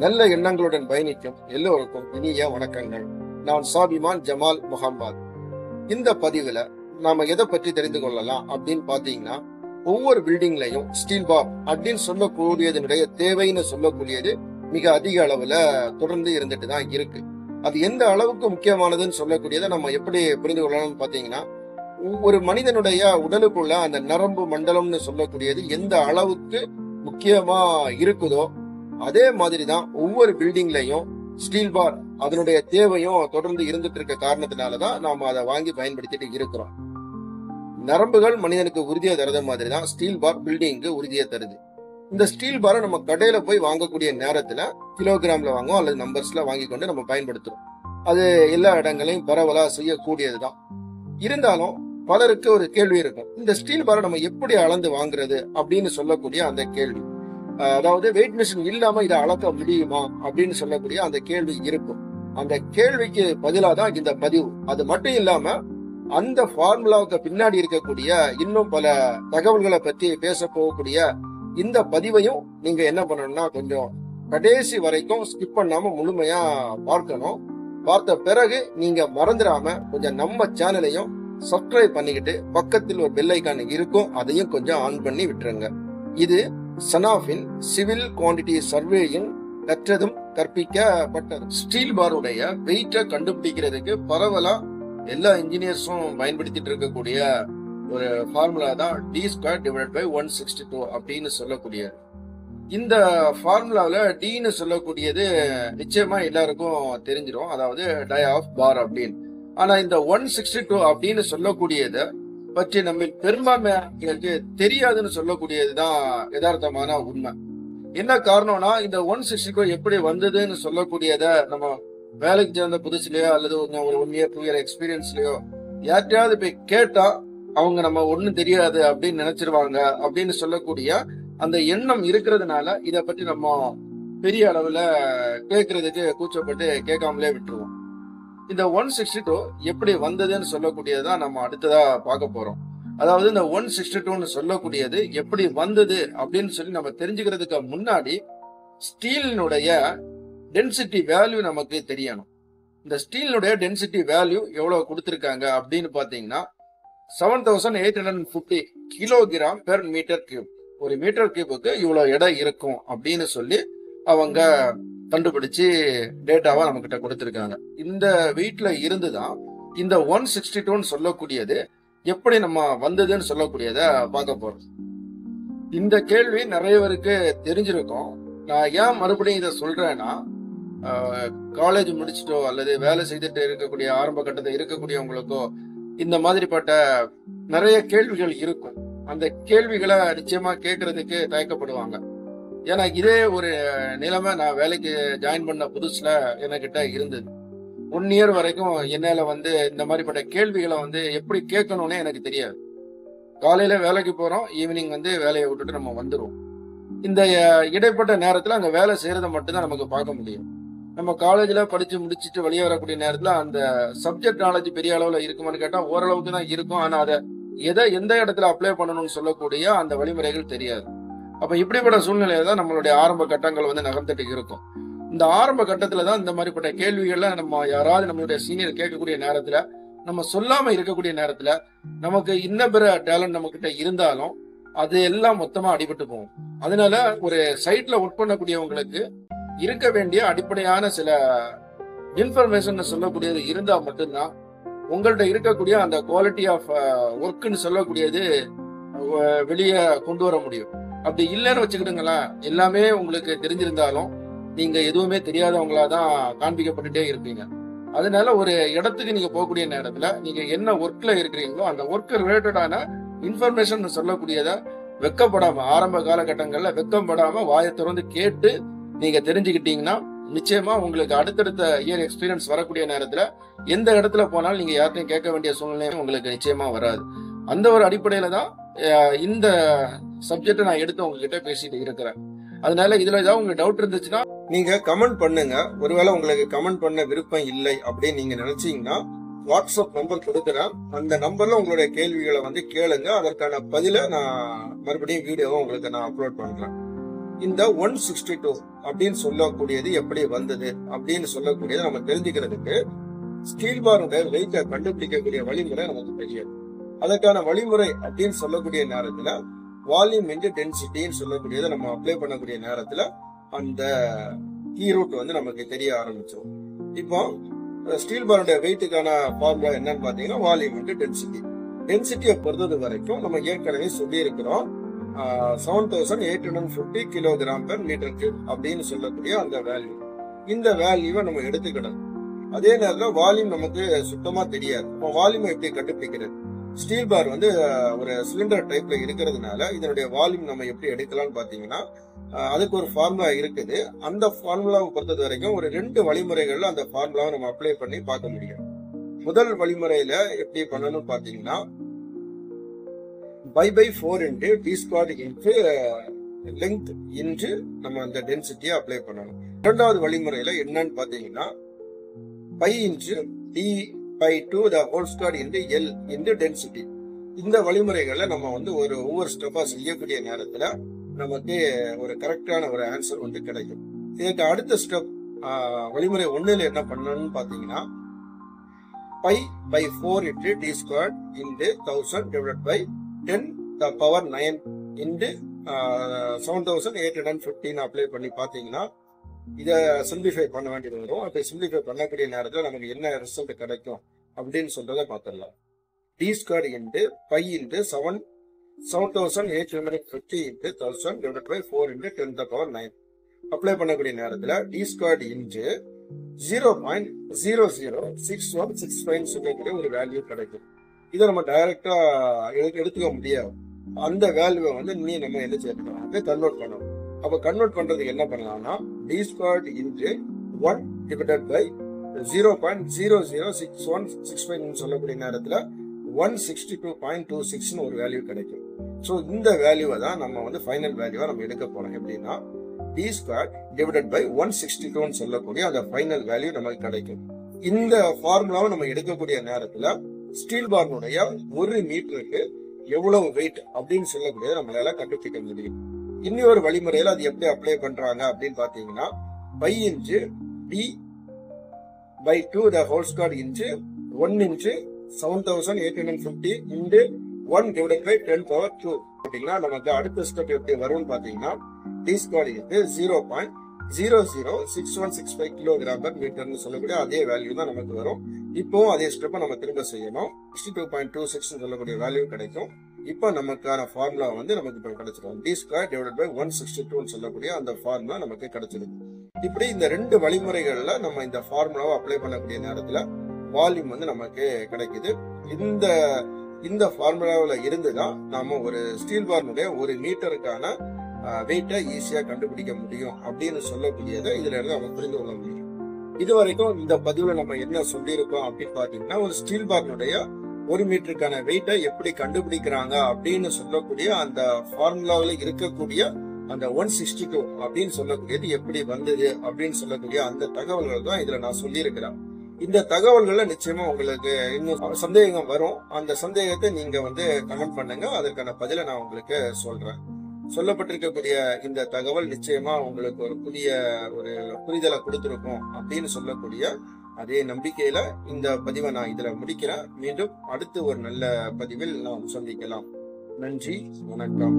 நல்ல எண்ணங்களுடன் பயணிக்கும் எல்லோருக்கும் இனிய வணக்கங்கள். நான் சாபிமான் ஜமால் முகமது. இந்த பதிவுல நாம எதை பற்றி தெரிந்து கொள்ளலாம் அப்படின்னு பாத்தீங்கன்னா, ஒவ்வொரு பில்டிங்லயும் ஸ்டீல் பார் அப்படின்னு சொல்லக்கூடியதனுடைய தேவைன்னு சொல்லக்கூடியது மிக அதிக அளவுல தொடர்ந்து இருந்துட்டு தான் இருக்கு. அது எந்த அளவுக்கு முக்கியமானதுன்னு சொல்லக்கூடியதை நம்ம எப்படி புரிந்து கொள்ளலாம்னு பாத்தீங்கன்னா, ஒரு மனிதனுடைய உடலுக்குள்ள அந்த நரம்பு மண்டலம்னு சொல்லக்கூடியது எந்த அளவுக்கு முக்கியமா இருக்குதோ அதே மாதிரிதான் ஒவ்வொரு பில்டிங்லயும் ஸ்டீல் பார் அதனுடைய தேவையும் தொடர்ந்து இருந்துட்டு இருக்க காரணத்தினாலதான் நாம அதை வாங்கி பயன்படுத்திட்டு இருக்கிறோம். நரம்புகள் மனிதனுக்கு உறுதியை தருத மாதிரிதான் ஸ்டீல் பார் பில்டிங்க்கு உறுதியை தருது. இந்த ஸ்டீல் பாரை நம்ம கடையில போய் வாங்கக்கூடிய நேரத்துல கிலோகிராம்ல வாங்குவோம் அல்லது நம்பர்ஸ்ல வாங்கி கொண்டு நம்ம பயன்படுத்துறோம். அது எல்லா இடங்களையும் பரவலா செய்யக்கூடியதுதான். இருந்தாலும் பலருக்கு ஒரு கேள்வி இருக்கும், இந்த ஸ்டீல் பாரை நம்ம எப்படி அளந்து வாங்குறது அப்படின்னு சொல்லக்கூடிய அந்த கேள்வி. அதாவது வெயிட் மிஷின் இல்லாம இதை அளக்க முடியுமா அப்படின்னு சொல்லக்கூடிய அந்த கேள்வி இருக்கும். அந்த கேள்விக்கு பதிலாக தான் இந்த பதிவு. அது மட்டும் இல்லாம அந்த ஃபார்முலாவுக்கு பின்னாடி இருக்கக்கூடிய இன்னும் பல தகவல்களை பற்றி பேச போகக்கூடிய இந்த பதிவையும் நீங்க என்ன பண்ணணும்னா கொஞ்சம் கடைசி வரைக்கும் ஸ்கிப் பண்ணாம முழுமையா பார்க்கணும். பார்த்த பிறகு நீங்க மறந்துடாம கொஞ்சம் நம்ம சேனலையும் சப்ஸ்கிரைப் பண்ணிக்கிட்டு பக்கத்தில் ஒரு பெல் ஐக்கான் இருக்கும், அதையும் கொஞ்சம் ஆன் பண்ணி விட்டுருங்க. இது சனாஃபின் சிவில் குவான்டிட்டி சர்வேயின் கற்றதும் கற்பிக்கப்பட்டது. ஸ்டீல் பாருடைய வெயிட்டை கண்டுபிடிக்கிறதுக்கு பரவலா எல்லா இன்ஜினியர்ஸும் பயன்படுத்திட்டு இருக்கக்கூடிய ஒரு ஃபார்முலா தான் d²/162 அப்படின்னு சொல்லக்கூடியது. இந்த ஃபார்முலாவில் டீன்னு சொல்லக்கூடியது நிச்சயமா எல்லாருக்கும் தெரிஞ்சிடும், அதாவது டை ஆஃப் பார் அப்படின்னு. ஆனா இந்த 162 அப்படின்னு சொல்லக்கூடியதை பற்றி நம்ம பெரும்பான்மையானவர்களுக்கு தெரியாதுன்னு சொல்லக்கூடியதுதான் யதார்த்தமான உண்மை. என்ன காரணம்னா, இந்த 162 எப்படி வந்ததுன்னு சொல்லக்கூடியத நம்ம வேலைக்கு சேர்ந்த புதுசுலயோ அல்லது ஒரு 1 இயர் 2 இயர் எக்ஸ்பீரியன்ஸ்லயோ யார்ட்டையாவது போய் கேட்டா அவங்க நம்ம ஒண்ணும் தெரியாது அப்படின்னு நினைச்சிருவாங்க அப்படின்னு சொல்லக்கூடிய அந்த எண்ணம் இருக்கிறதுனால இதை பற்றி நம்ம பெரிய அளவுல கேட்கறதுக்கு கூச்சப்பட்டு கேட்காமலே விட்டுருவோம். இந்த 162 எப்படி வந்ததுன்னு சொல்லக்கூடியதான் நம்ம அடுத்ததா பார்க்க போறோம். அதாவது இந்த 162ன்னு சொல்லக்கூடியது எப்படி வந்தது அப்படின்னு சொல்லி நம்ம தெரிஞ்சுக்கிறதுக்கு முன்னாடி ஸ்டீலினுடைய டென்சிட்டி வேல்யூ நமக்கு தெரியணும். இந்த ஸ்டீலினுடைய டென்சிட்டி வேல்யூ எவ்வளவு கொடுத்திருக்காங்க அப்படின்னு பாத்தீங்கன்னா 7850 கிலோகிராம் பெர் மீட்டர் கியூப். ஒரு மீட்டர் கியூபுக்கு இவ்வளவு எடை இருக்கும் அப்படின்னு சொல்லி அவங்க கண்டுபிடிச்சு டேட்டாவா நம்ம கிட்ட கொடுத்திருக்காங்க. இந்த வெயிட்ல இருந்துதான் இந்த 162ன்னு சொல்லக்கூடியது எப்படி நம்ம வந்ததுன்னு சொல்லக்கூடியத பார்க்க போறோம். இந்த கேள்வி நிறைய பேருக்கு தெரிஞ்சிருக்கும். நான் ஏன் மறுபடியும் இதை சொல்றேன்னா, காலேஜ் முடிச்சுட்டோ அல்லது வேலை செய்துட்டு இருக்கக்கூடிய ஆரம்ப கட்டத்தில் இருக்கக்கூடியவங்களுக்கோ இந்த மாதிரிப்பட்ட நிறைய கேள்விகள் இருக்கும். அந்த கேள்விகளை நிச்சயமா கேட்கறதுக்கு தயக்கப்படுவாங்க. ஏன்னா இதே ஒரு நிலைமை நான் வேலைக்கு ஜாயின் பண்ண புதுசுல என்கிட்ட இருந்தது. 1 இயர் வரைக்கும் என்னால இந்த மாதிரிப்பட்ட கேள்விகளை எப்படி கேட்கணும்னு எனக்கு தெரியாது. காலையில வேலைக்கு போறோம், ஈவினிங் வேலையை விட்டுட்டு நம்ம வந்துருவோம். இந்த இடைப்பட்ட நேரத்துல அங்க வேலை செய்யறத மட்டும்தான் நமக்கு பார்க்க முடியும். நம்ம காலேஜ்ல படிச்சு முடிச்சுட்டு வெளியே வரக்கூடிய நேரத்துல அந்த சப்ஜெக்ட் நாலேஜ் பெரிய அளவுல இருக்குமான்னு கேட்டா ஓரளவுக்கு தான் இருக்கும். ஆனா அதை எந்த இடத்துல அப்ளை பண்ணணும்னு சொல்லக்கூடிய அந்த வழிமுறைகள் தெரியாது. அப்ப இப்படிப்பட்ட சூழ்நிலையில தான் நம்மளுடைய ஆரம்ப கட்டங்கள் நகர்ந்துட்டு இருக்கும். இந்த ஆரம்ப கட்டத்துல தான் இந்த மாதிரிப்பட்ட கேள்விகள்ல நம்ம யாராவது நம்மளுடைய சீனியர் கேட்கக்கூடிய நேரத்துல நம்ம சொல்லாம இருக்கக்கூடிய நேரத்துல நமக்கு இன்னும் பிற டேலண்ட் நம்ம கிட்ட இருந்தாலும் அது எல்லாம் மொத்தமா அடிபட்டு போகும். அதனால ஒரு சைட்ல ஒர்க் பண்ணக்கூடியவங்களுக்கு இருக்க வேண்டிய அடிப்படையான சில இன்ஃபர்மேஷன் சொல்லக்கூடியது இருந்தா மட்டும்தான் உங்கள்ட்ட இருக்கக்கூடிய அந்த குவாலிட்டி ஆஃப் ஒர்க்னு சொல்லக்கூடியது வெளியே கொண்டு வர முடியும். அப்படி இல்லைன்னு வச்சுக்கிட்டுங்களேன், எல்லாமே உங்களுக்கு தெரிஞ்சிருந்தாலும் நீங்க எதுவுமே தெரியாதவங்களாதான் காண்பிக்கப்பட்டுட்டே இருப்பீங்க. அதனால ஒரு இடத்துக்கு நீங்க போகக்கூடிய நேரத்துல நீங்க என்ன ஒர்க்ல இருக்கிறீங்களோ அந்த ஒர்க் ரிலேட்டடான இன்ஃபர்மேஷன் சொல்லக்கூடியத வெக்கப்படாம ஆரம்ப காலகட்டங்கள்ல வெக்கப்படாம வாயை திறந்து கேட்டு நீங்க தெரிஞ்சுக்கிட்டீங்கன்னா நிச்சயமா உங்களுக்கு அடுத்தடுத்த இயர் எக்ஸ்பீரியன்ஸ் வரக்கூடிய நேரத்துல எந்த இடத்துல போனாலும் நீங்க யார்ட்டையும் கேட்க வேண்டிய சூழ்நிலை உங்களுக்கு நிச்சயமா வராது. அந்த ஒரு அடிப்படையில தான் இந்த சப்ஜெக்ட் நான் எடுத்து உங்ககிட்ட பேசிட்டு இருக்கிறேன். அதனால இதுல ஏதாவது உங்களுக்கு டவுட் இருந்துச்சுன்னா நீங்க கமெண்ட் பண்ணுங்க. ஒருவேளை உங்களுக்கு கமெண்ட் பண்ண விருப்பம் இல்லை அப்படின்னு நீங்க நினைச்சீங்கன்னா வாட்ஸ்அப் நம்பர் கொடுக்குறேன். அந்த நம்பர்ல உங்களுடைய கேள்விகளை கேளுங்க. அதற்கான பதில நான் மறுபடியும் வீடியோவை உங்களுக்கு நான் அப்லோட் பண்றேன். இந்த 162 அப்படின்னு சொல்லக்கூடியது எப்படி வந்தது அப்படின்னு சொல்லக்கூடியது நம்ம தெரிஞ்சுக்கிறதுக்கு ஸ்டீல் பாருடைய வெயிட்டை கண்டுபிடிக்கக்கூடிய வழிமுறை நமக்கு தெரியாது. அதற்கான வழிமுறை அப்படின்னு சொல்லக்கூடிய நேரத்துல வால்யூம் இன்டு டென்சிட்டின்னு சொல்லக்கூடியதை நம்ம அப்ளை பண்ணக்கூடிய நேரத்துல அந்த கீ ரூட் வந்து நமக்கு தெரிய ஆரம்பிச்சிடும். இப்போ ஸ்டீல் பாருடைய வெயிட்டுக்கான ஃபார்முலா என்னன்னு பாத்தீங்கன்னா வால்யூம் இன்டு டென்சிட்டி. டென்சிட்டியை பொறுத்தது வரைக்கும் நம்ம ஏற்கனவே சொல்லி இருக்கிறோம் 7850 கிலோகிராம் பெர் மீட்டர் கியூப் அப்படின்னு சொல்லக்கூடிய அந்த வேல்யூ. இந்த வேல்யூவை நம்ம எடுத்துக்கணும். அதே நேரத்தில் வால்யூம் நமக்கு சுத்தமா தெரியாது. இப்போ வால்யூம் எப்படி கண்டுபிடிக்கிறது? ஸ்டீல் பார் வந்து ஒரு சிலிண்டர் டைப்ல இருக்கிறதுனால இதனுடைய வால்யூம் நம்ம எப்படி எடுக்கலாம்னு பாத்தீங்கன்னா அதுக்கு ஒரு ஃபார்முலா இருக்குது. அந்த ஃபார்முலாவை பொறுத்தது வரைக்கும் ஒரு 2 வழிமுறைகள்ல அந்த ஃபார்முலாவை நம்ம அப்ளை பண்ணி பார்க்க முடியும். முதல் வழிமுறையில எப்படி பண்ணணும்னு பாத்தீங்கன்னா pi 4 into d square into length into நம்ம அந்த டென்சிட்டியை அப்ளை பண்ணணும். இரண்டாவது வழிமுறையில என்னன்னு பாத்தீங்கன்னா pi into d by 2 the whole square into L into density. இந்த வழிமுறைகளை நம்ம வந்து ஒவ்வொரு ஸ்டெப்பா செய்யக்கூடிய நேரத்துல நமக்கு ஒரு கரெக்டான ஒரு ஆன்சர் வந்து கிடைக்கும். இதுக்கு அடுத்த ஸ்டெப் வழிமுறை 1ல என்ன பண்ணணும்னு பாத்தீங்கன்னா pi by 4 into d square into 1000 divided by 10 the power 9 into 7815 apply பண்ணி பாத்தீங்கன்னா இதை சிம்பிளிஃபை பண்ண வேண்டியது வரும். அப்படி சிம்பிளிஃபை பண்ணக்கூடிய நேரத்தில் நமக்கு என்ன ரிசல்ட் கிடைக்கும் அப்படின்னு சொல்றதை பார்த்துடலாம். D square into pi into 7850 into 1000 divided by 4 into 10 the power 9 apply பண்ணக்கூடிய நேரத்தில் டி ஸ்கொயர் இன்டு 0.006165 சொல்லக்கூடிய ஒரு வேல்யூ கிடைக்கும். இதை நம்ம டைரக்டா எடுத்துக்க முடியாது. அந்த வேல்யூவை வந்து நம்ம என்ன செய்யணும், கன்வெர்ட் பண்ணணும். அப்ப கன்வெர்ட் பண்றதுக்கு என்ன பண்ணலாம்னா d square into 1 divided by 0.006165 சொல்லக்கூடிய நேரத்துல 162.26 ஒரு வேல்யூ கிடைக்கும். ஸோ இந்த வேல்யூவை தான் நம்ம வந்து ஃபைனல் வேல்யூவா நம்ம எடுக்க போறோம். எப்படின்னா டி ஸ்கொயர் டிவைடட் பை 162 சொல்லக்கூடிய அந்த ஃபைனல் வேல்யூ நமக்கு கிடைக்கும். இந்த ஃபார்முலாவை நம்ம எடுக்கக்கூடிய நேரத்துல ஸ்டீல் பார்னுடைய 1 மீட்டருக்கு எவ்வளவு வெயிட் அப்படின்னு சொல்லக்கூடியதை நம்மளால கண்டுபிடிக்க முடியும். இன்னொரு வழிமுறையில அது எப்படி அப்ளை பண்றாங்க அப்படின்னு பாத்தீங்கன்னா pi into d by 2 the whole square into 1 into 7850 into 1 divided by 10 power 2 அப்படின்னா நமக்கு அடுத்த ஸ்டெப் எப்படி வரும்னு பாத்தீங்கன்னா d square into 0.006165 kilogram per மீட்டர்னு சொல்லக்கூடிய அதே வேல்யூ தான் நமக்கு வரும். இப்போ அதே ஸ்டெப்பை நம்ம திரும்ப செய்யணும். 62.26 சொல்லக்கூடிய வேல்யூ கிடைக்கும். இப்போ நமக்கான ஃபார்முலா வந்து நமக்கு இப்போ கிடைச்சிடும். டி ஸ்கொயர் டிவைடட் பை 162 சொல்லக்கூடிய அந்த ஃபார்முலா நமக்கு கிடைச்சிருக்கு. இப்படி இந்த 2 வழிமுறைகள்ல நம்ம இந்த ஃபார்முலாவை அப்ளை பண்ணக்கூடிய நேரத்துல வால்யூம் வந்து நமக்கு கிடைக்குது. இந்த ஃபார்முலாவில இருந்துதான் நாம ஒரு ஸ்டீல் பார்னுடைய 1 மீட்டருக்கான வெயிட்டை ஈஸியா கண்டுபிடிக்க முடியும் அப்படின்னு சொல்லக்கூடியதை இதுல இருந்து நம்ம புரிந்து கொள்ள முடியும். இதுவரைக்கும் இந்த பதிவுல நம்ம என்ன சொல்லியிருக்கோம் அப்படின்னு பாத்தீங்கன்னா ஒரு ஸ்டீல் பார்னுடைய 1 மீட்டருக்கான வெயிட்டை எப்படி கண்டுபிடிக்கிறாங்க அப்படின்னு சொல்லக்கூடிய அந்த ஃபார்முலாவில இருக்கக்கூடிய அந்த 162 அப்படின்னு சொல்லக்கூடியது எப்படி வந்தது அப்படின்னு சொல்லக்கூடிய அந்த தகவல்கள் தான் இதுல நான் சொல்லியிருக்கிறேன். இந்த தகவல்கள்ல நிச்சயமா உங்களுக்கு இன்னும் சந்தேகம் வரும். அந்த சந்தேகத்தை நீங்க வந்து கமெண்ட் பண்ணுங்க. அதற்கான பதிலை நான் உங்களுக்கு சொல்றேன். சொல்லப்பட்டிருக்கக்கூடிய இந்த தகவல் நிச்சயமா உங்களுக்கு ஒரு புதிய ஒரு புரிதலை கொடுத்திருக்கும் அப்படின்னு சொல்லக்கூடிய அதே நம்பிக்கையில இந்த பதிவை நான் இதுல முடிக்கிறேன். மீண்டும் அடுத்து ஒரு நல்ல பதிவில் நாம் சந்திக்கலாம். நன்றி, வணக்கம்.